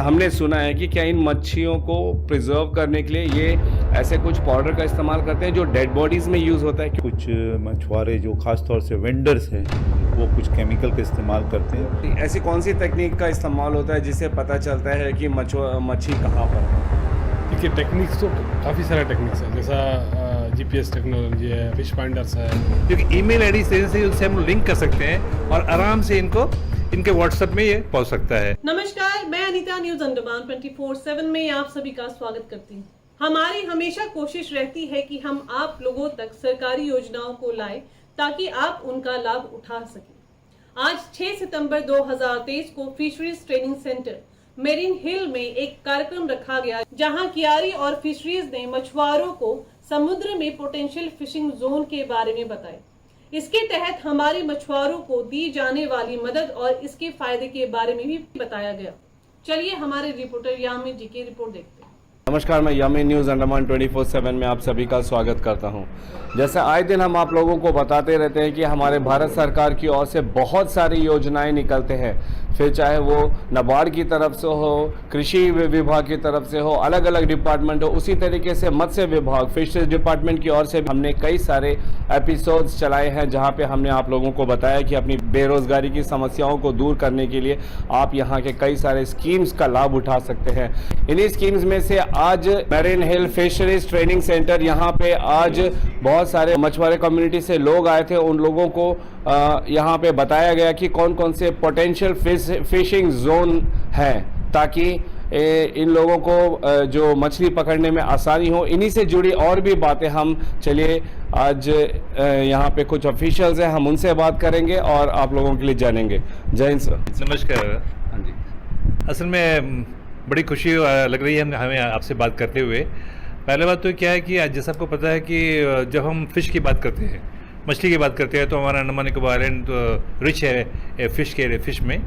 हमने सुना है कि क्या इन मच्छियों को प्रिजर्व करने के लिए ये ऐसे कुछ पाउडर का इस्तेमाल करते हैं जो डेड बॉडीज़ में यूज़ होता है? कुछ मछुआरे जो खास तौर से वेंडर्स हैं वो कुछ केमिकल का इस्तेमाल करते हैं। ऐसी कौन सी तकनीक का इस्तेमाल होता है जिससे पता चलता है कि मच्छी कहाँ पर है? देखिए, टेक्निक्स तो काफ़ी सारे टेक्निक्स हैं, जैसा जीपीएस टेक्नोलॉजी है, फिश फाइंडर्स है। क्योंकि ईमेल आईडी से उनसे हम लिंक कर सकते हैं और आराम से इनके व्हाट्सएप में ये पहुंच सकता है। नमस्कार, मैं अनीता, न्यूज अंडमान 24/7 में आप सभी का स्वागत करती हूँ। हमारी हमेशा कोशिश रहती है कि हम आप लोगों तक सरकारी योजनाओं को लाएं ताकि आप उनका लाभ उठा सकें। आज 6 सितंबर 2023 को फिशरीज ट्रेनिंग सेंटर मेरिन हिल में एक कार्यक्रम रखा गया, जहां कियारी और फिशरीज ने मछुआरों को समुद्र में पोटेंशियल फिशिंग जोन के बारे में बताया। इसके तहत हमारे मछुआरों को दी जाने वाली मदद और इसके फायदे के बारे में भी बताया गया। चलिए हमारे रिपोर्टर यामी जी की रिपोर्ट देखते हैं। नमस्कार, मैं यामी न्यूज़ अंडमान 24/7 में आप सभी का स्वागत करता हूं। जैसे आए दिन हम आप लोगों को बताते रहते हैं कि हमारे भारत सरकार की ओर से बहुत सारी योजनाएं निकलते हैं, फिर चाहे वो नाबार्ड की तरफ से हो, कृषि विभाग की तरफ से हो, अलग अलग डिपार्टमेंट हो, उसी तरीके से मत्स्य विभाग, फिशरीज डिपार्टमेंट की ओर से हमने कई सारे एपिसोड्स चलाए हैं जहां पे हमने आप लोगों को बताया कि अपनी बेरोजगारी की समस्याओं को दूर करने के लिए आप यहां के कई सारे स्कीम्स का लाभ उठा सकते हैं। इन्हीं स्कीम्स में से आज मेरिन हिल फिशरीज ट्रेनिंग सेंटर, यहाँ पे आज बहुत सारे मछुआरे कम्युनिटी से लोग आए थे। उन लोगों को यहाँ पे बताया गया कि कौन कौन से पोटेंशियल फिशिंग जोन हैं, ताकि इन लोगों को जो मछली पकड़ने में आसानी हो। इन्हीं से जुड़ी और भी बातें हम चलिए आज यहाँ पे कुछ ऑफिशियल्स हैं, हम उनसे बात करेंगे और आप लोगों के लिए जानेंगे। जय हिंद सर। नमस्कार। हाँ जी, असल में बड़ी खुशी लग रही है हमें आपसे बात करते हुए। पहले बात तो क्या है कि आज जैसा आपको पता है कि जब हम फ़िश की बात करते हैं, मछली की बात करते हैं, तो हमारा अंडमान निकोबार आइलैंड तो रिच है फ़िश में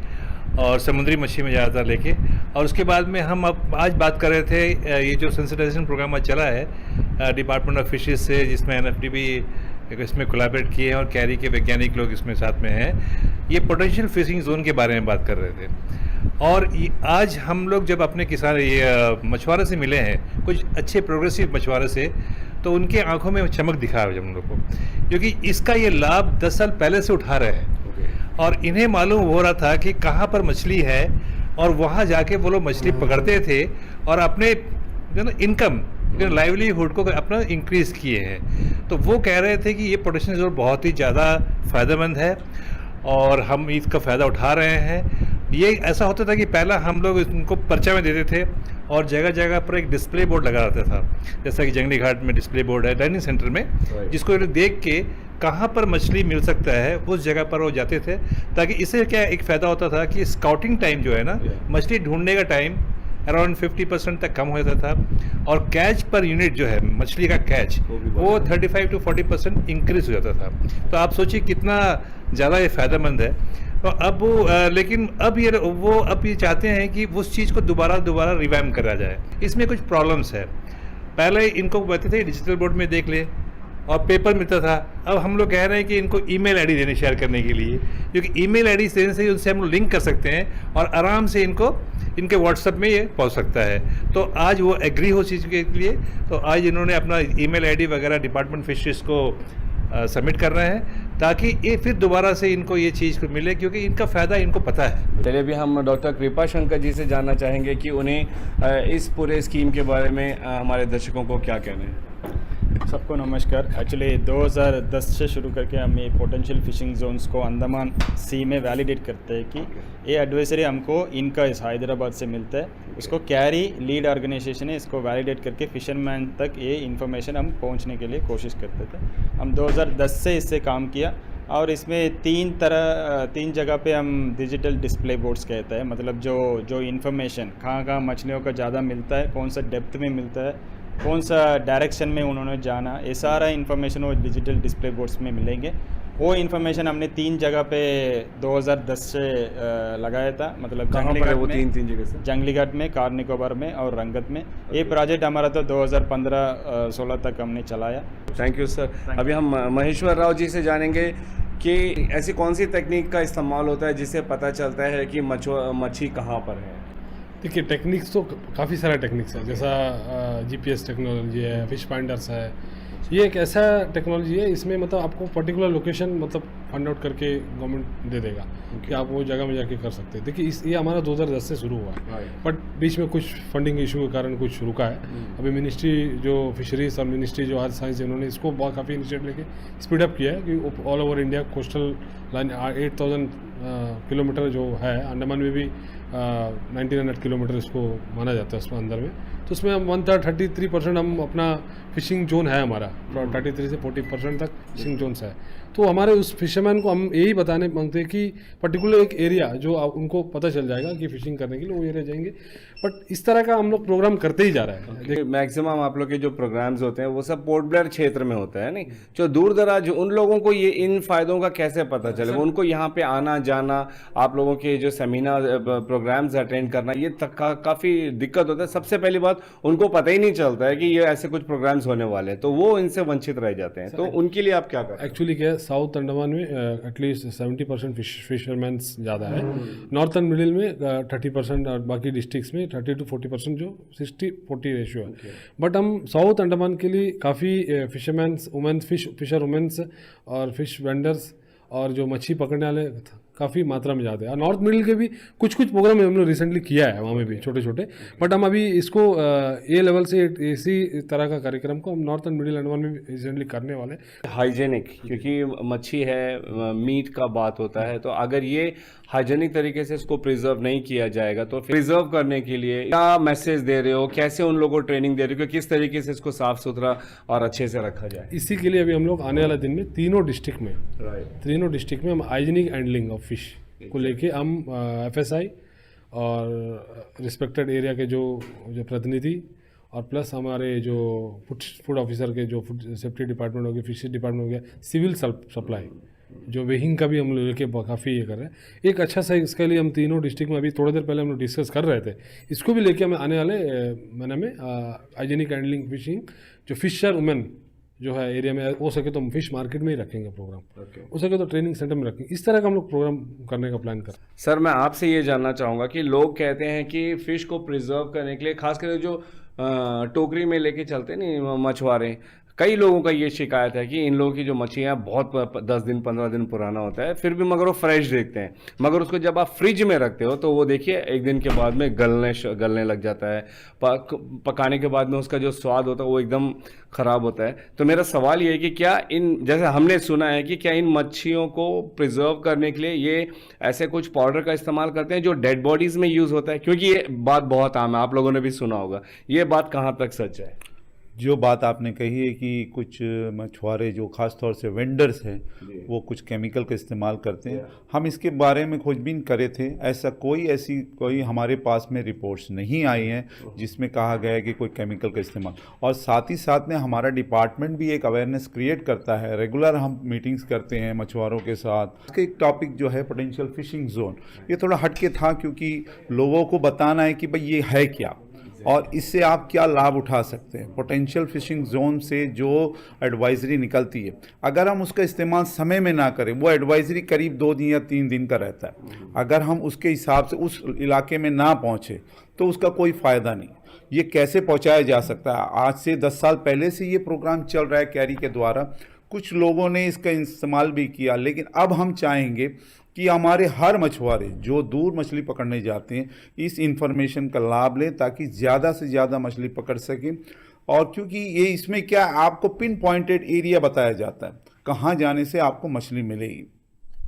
और समुद्री मछली में ज़्यादातर लेके। और उसके बाद में हम अब आज बात कर रहे थे, ये जो सेंसिटाइजेशन प्रोग्राम आज चला है डिपार्टमेंट ऑफ फिशेज से, जिसमें एनएफडी भी इसमें कोलैबोरेट किए हैं और कैरी के वैज्ञानिक लोग इसमें साथ में हैं। ये पोटेंशियल फिशिंग जोन के बारे में बात कर रहे थे। और आज हम लोग जब अपने किसान मछुआरे से मिले हैं, कुछ अच्छे प्रोग्रेसिव मछुआरे से, तो उनके आंखों में चमक दिखा है हम लोग को, क्योंकि इसका ये लाभ 10 साल पहले से उठा रहे हैं। और इन्हें मालूम हो रहा था कि कहाँ पर मछली है और वहाँ जाके वो लोग मछली पकड़ते थे और अपने इनकम लाइवलीहुड को अपना इंक्रीज़ किए हैं। तो वो कह रहे थे कि ये पोटेंशियल जोन बहुत ही ज़्यादा फ़ायदेमंद है और हम इसका फ़ायदा उठा रहे हैं। ये ऐसा होता था कि पहला हम लोग इनको पर्चा में देते थे और जगह जगह पर एक डिस्प्ले बोर्ड लगा रहता था, जैसा कि जंगली घाट में डिस्प्ले बोर्ड है डाइनिंग सेंटर में, जिसको देख के कहाँ पर मछली मिल सकता है उस जगह पर वो जाते थे। ताकि इससे क्या एक फ़ायदा होता था कि स्काउटिंग टाइम जो है ना, मछली ढूंढने का टाइम अराउंड 50% तक कम हो जाता था और कैच पर यूनिट जो है मछली का कैच वो 35 to 40% इंक्रीज हो जाता था। तो आप सोचिए कितना ज़्यादा ये फ़ायदेमंद है। तो अब लेकिन अब ये चाहते हैं कि उस चीज़ को दोबारा रिवैम्प करा जाए। इसमें कुछ प्रॉब्लम्स है। पहले इनको कहते थे डिजिटल बोर्ड में देख ले और पेपर मिलता था। अब हम लोग कह रहे हैं कि इनको ईमेल आईडी देने शेयर करने के लिए, क्योंकि ईमेल आईडी देने से उनसे हम लोग लिंक कर सकते हैं और आराम से इनके व्हाट्सएप में ये पहुंच सकता है। तो आज वो एग्री हो चीज़ के लिए, तो आज इन्होंने अपना ईमेल आईडी वगैरह डिपार्टमेंट फिशरीज को सबमिट कर रहे हैं, ताकि ये फिर दोबारा से इनको ये चीज़ को मिले, क्योंकि इनका फ़ायदा इनको पता है। चलिए अभी हम डॉक्टर कृपा शंकर जी से जानना चाहेंगे कि उन्हें इस पूरे स्कीम के बारे में हमारे दर्शकों को क्या कहना है। सबको नमस्कार। एक्चुअली 2010 से शुरू करके हम ये पोटेंशियल फिशिंग जोन्स को अंडमान सी में वैलिडेट करते हैं कि ये एडवाइजरी हमको इनका इस हैदराबाद से मिलता है। उसको कैरी लीड ऑर्गेनाइजेशन है, इसको वैलिडेट करके फिशरमैन तक ये इन्फॉर्मेशन हम पहुंचने के लिए कोशिश करते थे। हम 2010 से इससे काम किया और इसमें तीन जगह पे हम डिजिटल डिस्प्ले बोर्ड्स कहते हैं, मतलब जो इन्फॉर्मेशन कहाँ मछलियों का ज़्यादा मिलता है, कौन सा डेप्थ में मिलता है, कौन सा डायरेक्शन में उन्होंने जाना, ये सारा इन्फॉर्मेशन वो डिजिटल डिस्प्ले बोर्ड्स में मिलेंगे। वो इन्फॉर्मेशन हमने 3 जगह पे 2010 से लगाया था, मतलब जंगली घाट में, कार निकोबार में और रंगत में। ये प्रोजेक्ट हमारा तो 2015-16 तक हमने चलाया। Thank you sir. अभी हम महेश्वर राव जी से जानेंगे कि ऐसी कौन सी तकनीक का इस्तेमाल होता है जिससे पता चलता है कि मच्छी कहाँ पर है। देखिए टेक्निक्स तो काफ़ी सारा टेक्निक्स है, जैसा जीपीएस टेक्नोलॉजी है, फिश फाइंडर्स है। ये एक ऐसा टेक्नोलॉजी है, इसमें मतलब आपको पर्टिकुलर लोकेशन मतलब फाइंड आउट करके गवर्नमेंट दे देगा कि आप वो जगह में जाके कर सकते हैं। देखिए ये हमारा 2010 से शुरू हुआ है, बट बीच में कुछ फंडिंग इशू के कारण कुछ रुका है। अभी मिनिस्ट्री जो फिशरीज और मिनिस्ट्री जो अर्थ साइंस इन्होंने इसको बहुत काफ़ी इनिशिएटिव लेके स्पीड अप किया है कि all over India coastal line 8000 kilometre जो है, अंडमान में भी 1900 किलोमीटर इसको माना जाता है उसमें अंदर में। तो उसमें हम 33% हम अपना फिशिंग जोन है हमारा, 33 से 40% तक फिशिंग जोन्स है। तो हमारे उस फिशरमैन को हम यही बताने मांगते हैं कि पर्टिकुलर एक एरिया जो उनको पता चल जाएगा कि फिशिंग करने के लिए वो एरिया जाएंगे। बट इस तरह का हम लोग प्रोग्राम करते ही जा रहे हैं। मैक्सिमम आप लोग के जो प्रोग्राम्स होते हैं वो सब पोर्ट ब्लेयर क्षेत्र में होता है, नहीं जो दूर दराज उन लोगों को ये इन फायदों का कैसे पता चलेगा? उनको यहाँ पे आना जाना, आप लोगों के जो सेमिनार प्रोग्राम्स अटेंड करना, ये काफ़ी दिक्कत होता है। सबसे पहली बात, उनको पता ही नहीं चलता है कि ये ऐसे कुछ प्रोग्राम्स होने वाले हैं, तो वो इनसे वंचित रह जाते हैं। तो उनके लिए आप क्या करें? एक्चुअली क्या है, साउथ अंडमान में एटलीस्ट 70% फिशरमैन्स ज़्यादा है, नॉर्थन मिडिल में 30% और बाकी डिस्ट्रिक्ट्स में 30 to 40% जो 60-40 रेशियो है। बट हम साउथ अंडमान के लिए काफ़ी फिशरमैन्स वुमेन्स, फिशर वुमेन्स और फिश वेंडर्स और जो मच्छी पकड़ने वाले काफ़ी मात्रा में जाते हैं। और नॉर्थ मिडिल के भी कुछ प्रोग्राम हम लोग रिसेंटली किया है, वहाँ में भी छोटे छोटे। बट हम अभी इसको ए लेवल से इसी तरह का कार्यक्रम को हम नॉर्थ एंड मिडिल अंडमान में भी रिसेंटली करने वाले हैं। हाइजेनिक, क्योंकि मच्छी है, मीट का बात होता है, तो अगर ये हाइजेनिक तरीके से इसको प्रिजर्व नहीं किया जाएगा तो प्रिजर्व करने के लिए क्या मैसेज दे रहे हो, कैसे उन लोगों को ट्रेनिंग दे रहे हो कि किस तरीके से इसको साफ सुथरा और अच्छे से रखा जाए? इसी के लिए अभी हम लोग आने वाले दिन में तीनों डिस्ट्रिक्ट में हम हाइजेनिक हैंडलिंग ऑफ फिश को लेके हम FSI और रिस्पेक्टेड एरिया के जो प्रतिनिधि और प्लस हमारे जो फूड ऑफिसर के जो फूड सेफ्टी डिपार्टमेंट हो गया, फिशरी डिपार्टमेंट हो गया, सिविल सप्लाई जो वेहिंग का भी हम लोग लेके काफ़ी ये कर रहे हैं। एक अच्छा सा इसके लिए हम तीनों डिस्ट्रिक्ट में अभी थोड़ी देर पहले हम लोग डिस्कस कर रहे थे, इसको भी लेके हमें आने वाले महीने में हाइजेनिक हैंडलिंग फिशिंग जो फिशर वुमेन जो है एरिया में, हो सके तो हम फिश मार्केट में ही रखेंगे प्रोग्राम, हो सके तो ट्रेनिंग सेंटर में रखेंगे। इस तरह का हम लोग प्रोग्राम करने का प्लान कर रहे हैं। सर मैं आपसे ये जानना चाहूँगा कि लोग कहते हैं कि फ़िश को प्रिजर्व करने के लिए, खासकर जो टोकरी में लेके चलते नहीं मछुआरे, कई लोगों का ये शिकायत है कि इन लोगों की जो मछलियाँ बहुत 10 दिन 15 दिन पुराना होता है, फिर भी मगर वो फ्रेश देखते हैं, मगर उसको जब आप फ्रिज में रखते हो तो वो देखिए एक दिन के बाद में गलने लग जाता है, पकाने के बाद में उसका जो स्वाद होता है वो एकदम ख़राब होता है। तो मेरा सवाल ये है कि क्या जैसे हमने सुना है कि क्या इन मच्छियों को प्रिजर्व करने के लिए ये ऐसे कुछ पाउडर का इस्तेमाल करते हैं जो डेड बॉडीज़ में यूज़ होता है? क्योंकि ये बात बहुत आम है, आप लोगों ने भी सुना होगा, ये बात कहाँ तक सच है? जो बात आपने कही है कि कुछ मछुआरे जो ख़ास तौर से वेंडर्स हैं वो कुछ केमिकल का इस्तेमाल करते हैं, हम इसके बारे में खोजबीन करे थे। ऐसा कोई हमारे पास में रिपोर्ट्स नहीं आई हैं जिसमें कहा गया है कि कोई केमिकल का इस्तेमाल। और साथ ही साथ में हमारा डिपार्टमेंट भी एक अवेयरनेस क्रिएट करता है, रेगुलर हम मीटिंग्स करते हैं मछुआरों के साथ। इसका एक टॉपिक जो है पोटेंशियल फिशिंग जोन, ये थोड़ा हटके था क्योंकि लोगों को बताना है कि भाई ये है क्या और इससे आप क्या लाभ उठा सकते हैं। पोटेंशियल फिशिंग जोन से जो एडवाइजरी निकलती है, अगर हम उसका इस्तेमाल समय में ना करें, वो एडवाइजरी करीब 2 दिन या 3 दिन का रहता है, अगर हम उसके हिसाब से उस इलाके में ना पहुँचे तो उसका कोई फ़ायदा नहीं। ये कैसे पहुँचाया जा सकता है? आज से 10 साल पहले से ये प्रोग्राम चल रहा है कैरी के द्वारा, कुछ लोगों ने इसका इस्तेमाल भी किया, लेकिन अब हम चाहेंगे कि हमारे हर मछुआरे जो दूर मछली पकड़ने जाते हैं इस इन्फॉर्मेशन का लाभ लें ताकि ज़्यादा से ज़्यादा मछली पकड़ सकें। और क्योंकि ये इसमें क्या आपको पिन पॉइंटेड एरिया बताया जाता है कहाँ जाने से आपको मछली मिलेगी।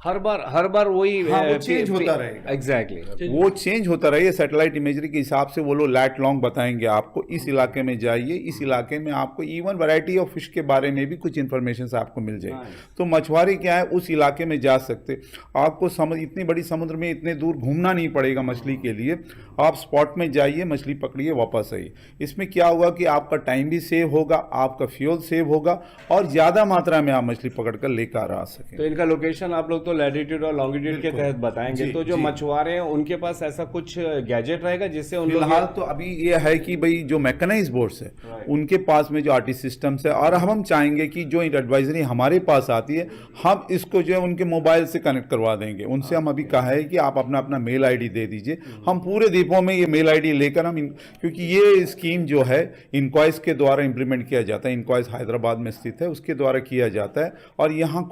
हर बार वही वो चेंज होता रहेगा। एग्जैक्टली वो चेंज होता रहेगा, सैटेलाइट इमेजरी के हिसाब से वो लोग लैट लॉन्ग बताएंगे आपको, इस इलाके में जाइए, इस इलाके में आपको इवन वैरायटी ऑफ फिश के बारे में भी कुछ इन्फॉर्मेशन आपको मिल जाएगी। तो मछुआरे क्या है उस इलाके में जा सकते, आपको इतनी बड़ी समुद्र में इतने दूर घूमना नहीं पड़ेगा मछली के लिए, आप स्पॉट में जाइए, मछली पकड़िए, वापस आइए। इसमें क्या होगा कि आपका टाइम भी सेव होगा, आपका फ्यूल सेव होगा और ज़्यादा मात्रा में आप मछली पकड़ कर लेकर आ सकें। तो इनका लोकेशन आप लोग तो लैटिट्यूड और लॉन्गिट्यूड के बिल्कुल। तहत बताएंगे, जी, तो जो जी। मछुआरे हैं उनके पास ऐसा कुछ गैजेट रहेगा जिससे उन लोग फिलहाल तो अभी ये है कि भाई जो मैकेनाइज बोट्स है उनके पास में जो आर्टिस्ट सिस्टम्स है, और हम चाहेंगे कि जो एडवाइजरी हमारे पास आती है हम इसको जो है उनके मोबाइल से कनेक्ट करवा देंगे। उनसे हम अभी कहा है कि आप अपना अपना मेल आईडी दे दीजिए, हम पूरे द्वीपों में ये मेल आईडी लेकर क्योंकि ये स्कीम जो है इनक्वाइस के द्वारा इंप्लीमेंट किया जाता है, इनक्वाइस हैदराबाद में स्थित है, उसके द्वारा किया जाता है, और यहाँ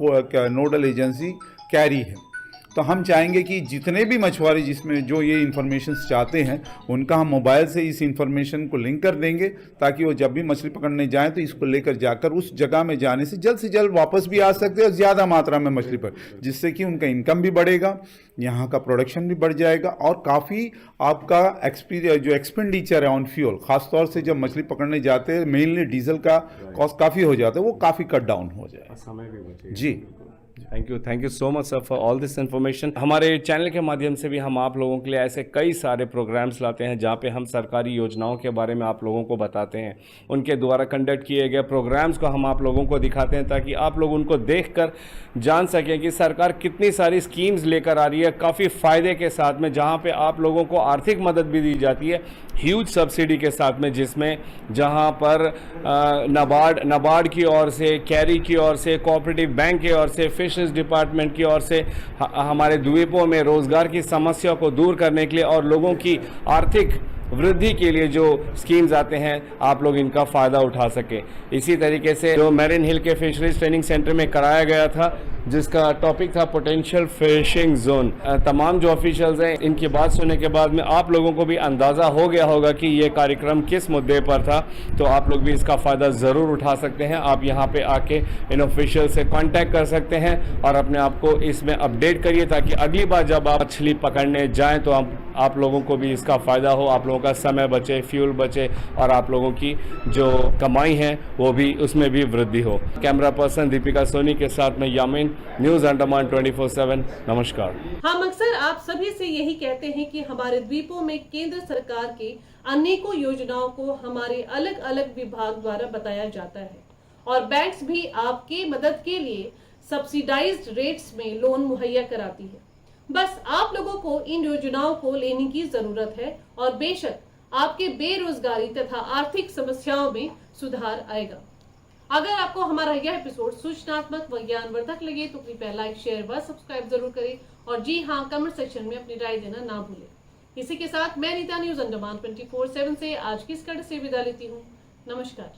नोडल एजेंसी कैरी है। तो हम चाहेंगे कि जितने भी मछुआरे जिसमें जो ये इन्फॉर्मेशन चाहते हैं उनका हम मोबाइल से इस इन्फॉर्मेशन को लिंक कर देंगे, ताकि वो जब भी मछली पकड़ने जाएं तो इसको लेकर जाकर उस जगह में जाने से जल्द वापस भी आ सकते हैं और ज़्यादा मात्रा में मछली पकड़, जिससे कि उनका इनकम भी बढ़ेगा, यहाँ का प्रोडक्शन भी बढ़ जाएगा, और काफ़ी आपका जो एक्सपेंडिचर है ऑन फ्यूल, खासतौर से जब मछली पकड़ने जाते हैं मेनली डीजल का कॉस्ट काफ़ी हो जाता है, वो काफ़ी कट डाउन हो जाए। समय भी बचेगा। जी, thank you so much sir for all this information. हमारे चैनल के माध्यम से भी हम आप लोगों के लिए ऐसे कई सारे प्रोग्राम्स लाते हैं जहां पे हम सरकारी योजनाओं के बारे में आप लोगों को बताते हैं, उनके द्वारा कंडक्ट किए गए प्रोग्राम्स को हम आप लोगों को दिखाते हैं, ताकि आप लोग उनको देखकर जान सकें कि सरकार कितनी सारी स्कीम्स लेकर आ रही है काफ़ी फ़ायदे के साथ में, जहाँ पे आप लोगों को आर्थिक मदद भी दी जाती है ह्यूज सब्सिडी के साथ में, जिसमें जहाँ पर नाबार्ड की ओर से, कैरी की ओर से, कोऑपरेटिव बैंक की ओर से, फिशरीज डिपार्टमेंट की ओर से हमारे द्वीपों में रोज़गार की समस्या को दूर करने के लिए और लोगों की आर्थिक वृद्धि के लिए जो स्कीम्स आते हैं, आप लोग इनका फ़ायदा उठा सकें। इसी तरीके से जो मैरिन हिल के फिशरीज ट्रेनिंग सेंटर में कराया गया था, जिसका टॉपिक था पोटेंशियल फिशिंग जोन, तमाम जो ऑफिशियल्स हैं इनकी बात सुनने के बाद में आप लोगों को भी अंदाज़ा हो गया होगा कि ये कार्यक्रम किस मुद्दे पर था, तो आप लोग भी इसका फ़ायदा ज़रूर उठा सकते हैं। आप यहाँ पे आके इन ऑफिशियल से कांटेक्ट कर सकते हैं और अपने आप को इसमें अपडेट करिए, ताकि अगली बार जब आप मछली पकड़ने जाएँ तो आप लोगों को भी इसका फ़ायदा हो, आप लोगों का समय बचे, फ्यूल बचे, और आप लोगों की जो कमाई है वो भी उसमें भी वृद्धि हो। कैमरा पर्सन दीपिका सोनी के साथ में यामीन, न्यूज़ अंडमान 24/7। नमस्कार। हम अक्सर आप सभी से यही कहते हैं कि हमारे द्वीपों में केंद्र सरकार के अनेकों योजनाओं को हमारे अलग अलग विभाग द्वारा बताया जाता है, और बैंक्स भी आपके मदद के लिए सब्सिडाइज्ड रेट्स में लोन मुहैया कराती है। बस आप लोगों को इन योजनाओं को लेने की जरूरत है, और बेशक आपके बेरोजगारी तथा आर्थिक समस्याओं में सुधार आएगा। अगर आपको हमारा यह एपिसोड सूचनात्मक व ज्ञानवर्धक लगे तो कृपया लाइक, शेयर व सब्सक्राइब जरूर करें, और जी हाँ, कमेंट सेक्शन में अपनी राय देना ना भूलें। इसी के साथ मैं नीता न्यूज़ अंडमान 24/7 से आज की इस कड़ी से विदा लेती हूँ। नमस्कार।